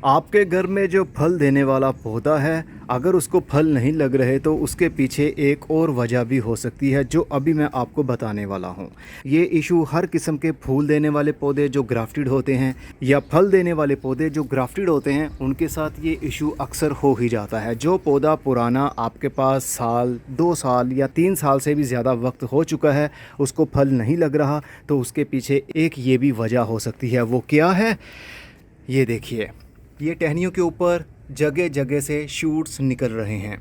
आपके घर में जो फल देने वाला पौधा है, अगर उसको फल नहीं लग रहे तो उसके पीछे एक और वजह भी हो सकती है जो अभी मैं आपको बताने वाला हूँ। ये इशू हर किस्म के फूल देने वाले पौधे जो ग्राफ्टेड होते हैं या फल देने वाले पौधे जो ग्राफ्टेड होते हैं उनके साथ ये इशू अक्सर हो ही जाता है। जो पौधा पुराना आपके पास साल 2 साल या 3 साल से भी ज़्यादा वक्त हो चुका है, उसको फल नहीं लग रहा, तो उसके पीछे एक ये भी वजह हो सकती है। वो क्या है, ये देखिए। ये टहनियों के ऊपर जगह जगह से शूट्स निकल रहे हैं।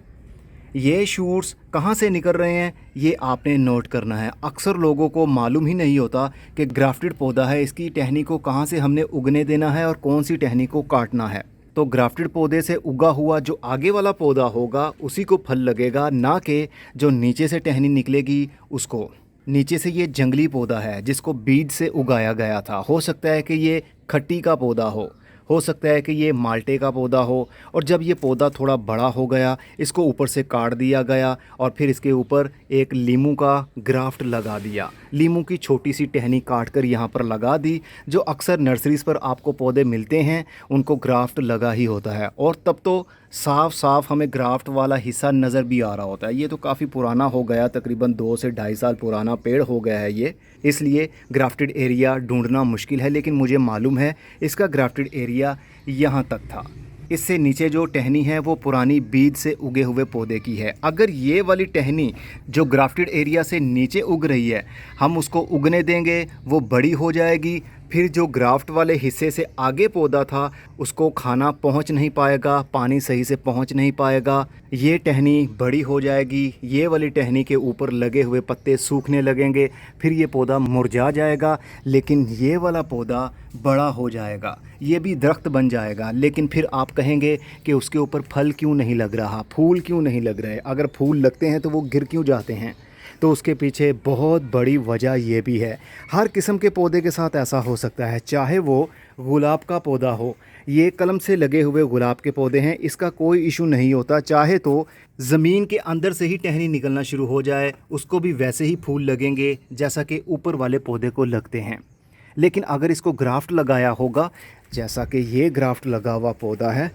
ये शूट्स कहाँ से निकल रहे हैं ये आपने नोट करना है। अक्सर लोगों को मालूम ही नहीं होता कि ग्राफ्टेड पौधा है, इसकी टहनी को कहाँ से हमने उगने देना है और कौन सी टहनी को काटना है। तो ग्राफ्टेड पौधे से उगा हुआ जो आगे वाला पौधा होगा उसी को फल लगेगा, ना कि जो नीचे से टहनी निकलेगी उसको। नीचे से ये जंगली पौधा है जिसको बीज से उगाया गया था। हो सकता है कि ये खट्टी का पौधा हो सकता है कि ये माल्टे का पौधा हो, और जब ये पौधा थोड़ा बड़ा हो गया इसको ऊपर से काट दिया गया और फिर इसके ऊपर एक लीमू का ग्राफ्ट लगा दिया। लीमू की छोटी सी टहनी काट कर यहाँ पर लगा दी। जो अक्सर नर्सरीज़ पर आपको पौधे मिलते हैं उनको ग्राफ्ट लगा ही होता है, और तब तो साफ साफ हमें ग्राफ्ट वाला हिस्सा नज़र भी आ रहा होता है। ये तो काफ़ी पुराना हो गया, तकरीबन 2 से 2.5 साल पुराना पेड़ हो गया है ये, इसलिए ग्राफ्टेड एरिया ढूंढना मुश्किल है। लेकिन मुझे मालूम है इसका ग्राफ्टेड एरिया यहाँ तक था। इससे नीचे जो टहनी है वो पुरानी बीज से उगे हुए पौधे की है। अगर ये वाली टहनी जो ग्राफ्टेड एरिया से नीचे उग रही है हम उसको उगने देंगे, वो बड़ी हो जाएगी, फिर जो ग्राफ्ट वाले हिस्से से आगे पौधा था उसको खाना पहुंच नहीं पाएगा, पानी सही से पहुंच नहीं पाएगा, ये टहनी बड़ी हो जाएगी, ये वाली टहनी के ऊपर लगे हुए पत्ते सूखने लगेंगे, फिर ये पौधा मुरझा जाएगा। लेकिन ये वाला पौधा बड़ा हो जाएगा, ये भी दरख्त बन जाएगा। लेकिन फिर आप कहेंगे कि उसके ऊपर फल क्यों नहीं लग रहा, फूल क्यों नहीं लग रहे। अगर फूल लगते हैं तो वो गिर क्यों जाते हैं, तो उसके पीछे बहुत बड़ी वजह ये भी है। हर किस्म के पौधे के साथ ऐसा हो सकता है, चाहे वो गुलाब का पौधा हो। ये कलम से लगे हुए गुलाब के पौधे हैं, इसका कोई इशू नहीं होता। चाहे तो ज़मीन के अंदर से ही टहनी निकलना शुरू हो जाए, उसको भी वैसे ही फूल लगेंगे जैसा कि ऊपर वाले पौधे को लगते हैं। लेकिन अगर इसको ग्राफ्ट लगाया होगा, जैसा कि ये ग्राफ्ट लगा हुआ पौधा है,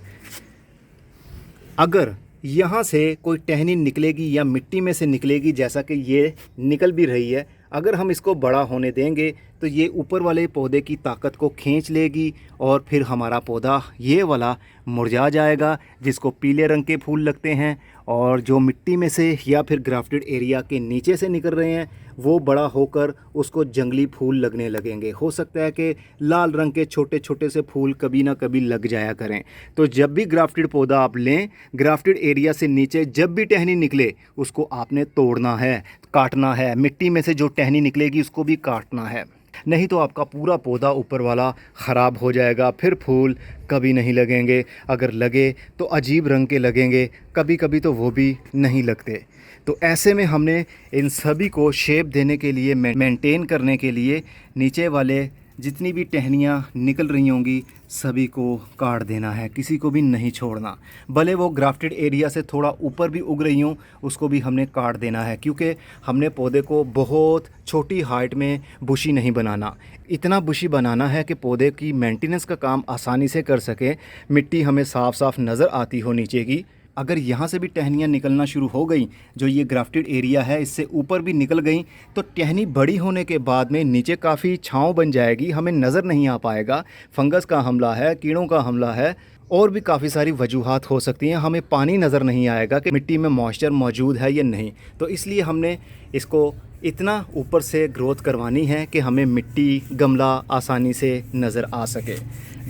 अगर यहाँ से कोई टहनी निकलेगी या मिट्टी में से निकलेगी जैसा कि ये निकल भी रही है, अगर हम इसको बड़ा होने देंगे तो ये ऊपर वाले पौधे की ताकत को खींच लेगी और फिर हमारा पौधा ये वाला मुरझा जाएगा जिसको पीले रंग के फूल लगते हैं। और जो मिट्टी में से या फिर ग्राफ्टेड एरिया के नीचे से निकल रहे हैं वो बड़ा होकर उसको जंगली फूल लगने लगेंगे। हो सकता है कि लाल रंग के छोटे छोटे से फूल कभी ना कभी लग जाया करें। तो जब भी ग्राफ्टेड पौधा आप लें, ग्राफ्टेड एरिया से नीचे जब भी टहनी निकले उसको आपने तोड़ना है, काटना है। मिट्टी में से जो टहनी निकलेगी उसको भी काटना है, नहीं तो आपका पूरा पौधा ऊपर वाला ख़राब हो जाएगा। फिर फूल कभी नहीं लगेंगे, अगर लगे तो अजीब रंग के लगेंगे, कभी कभी तो वो भी नहीं लगते। तो ऐसे में हमने इन सभी को शेप देने के लिए, मेंटेन करने के लिए नीचे वाले जितनी भी टहनियाँ निकल रही होंगी सभी को काट देना है, किसी को भी नहीं छोड़ना। भले वो ग्राफ्टेड एरिया से थोड़ा ऊपर भी उग रही हों उसको भी हमने काट देना है, क्योंकि हमने पौधे को बहुत छोटी हाइट में बुशी नहीं बनाना। इतना बुशी बनाना है कि पौधे की मेंटेनेंस का काम आसानी से कर सके, मिट्टी हमें साफ़ साफ़ नज़र आती हो नीचे की। अगर यहाँ से भी टहनियाँ निकलना शुरू हो गई, जो ये ग्राफ्टेड एरिया है इससे ऊपर भी निकल गई, तो टहनी बड़ी होने के बाद में नीचे काफ़ी छांव बन जाएगी, हमें नज़र नहीं आ पाएगा। फंगस का हमला है, कीड़ों का हमला है, और भी काफ़ी सारी वजूहात हो सकती हैं। हमें पानी नज़र नहीं आएगा कि मिट्टी में मॉइस्चर मौजूद है या नहीं। तो इसलिए हमने इसको इतना ऊपर से ग्रोथ करवानी है कि हमें मिट्टी, गमला आसानी से नज़र आ सके।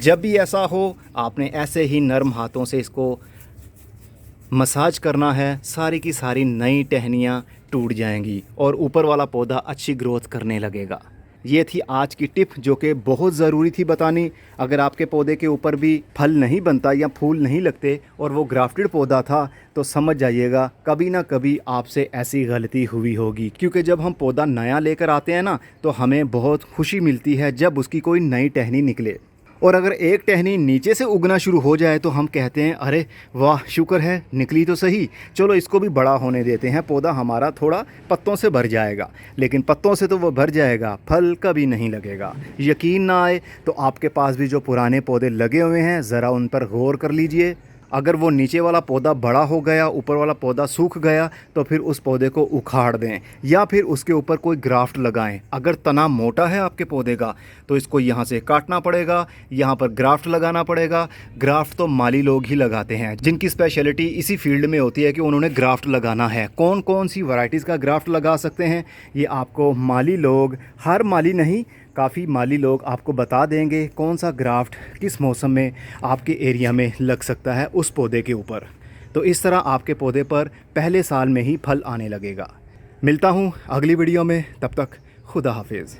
जब भी ऐसा हो आपने ऐसे ही नरम हाथों से इसको मसाज करना है, सारी की सारी नई टहनियाँ टूट जाएंगी और ऊपर वाला पौधा अच्छी ग्रोथ करने लगेगा। ये थी आज की टिप जो कि बहुत ज़रूरी थी बतानी। अगर आपके पौधे के ऊपर भी फल नहीं बनता या फूल नहीं लगते और वो ग्राफ्टेड पौधा था तो समझ जाइएगा कभी ना कभी आपसे ऐसी गलती हुई होगी। क्योंकि जब हम पौधा नया लेकर आते हैं ना तो हमें बहुत खुशी मिलती है जब उसकी कोई नई टहनी निकले। और अगर एक टहनी नीचे से उगना शुरू हो जाए तो हम कहते हैं अरे वाह, शुक्र है निकली तो सही, चलो इसको भी बड़ा होने देते हैं, पौधा हमारा थोड़ा पत्तों से भर जाएगा। लेकिन पत्तों से तो वो भर जाएगा, फल कभी नहीं लगेगा। यकीन ना आए तो आपके पास भी जो पुराने पौधे लगे हुए हैं ज़रा उन पर गौर कर लीजिए। अगर वो नीचे वाला पौधा बड़ा हो गया, ऊपर वाला पौधा सूख गया, तो फिर उस पौधे को उखाड़ दें या फिर उसके ऊपर कोई ग्राफ्ट लगाएं। अगर तना मोटा है आपके पौधे का तो इसको यहाँ से काटना पड़ेगा, यहाँ पर ग्राफ्ट लगाना पड़ेगा। ग्राफ्ट तो माली लोग ही लगाते हैं जिनकी स्पेशलिटी इसी फील्ड में होती है कि उन्होंने ग्राफ्ट लगाना है। कौन कौन सी वैरायटीज़ का ग्राफ्ट लगा सकते हैं ये आपको माली लोग, हर माली नहीं, काफ़ी माली लोग आपको बता देंगे कौन सा ग्राफ्ट किस मौसम में आपके एरिया में लग सकता है उस पौधे के ऊपर। तो इस तरह आपके पौधे पर पहले साल में ही फल आने लगेगा। मिलता हूँ अगली वीडियो में, तब तक खुदा हाफिज़।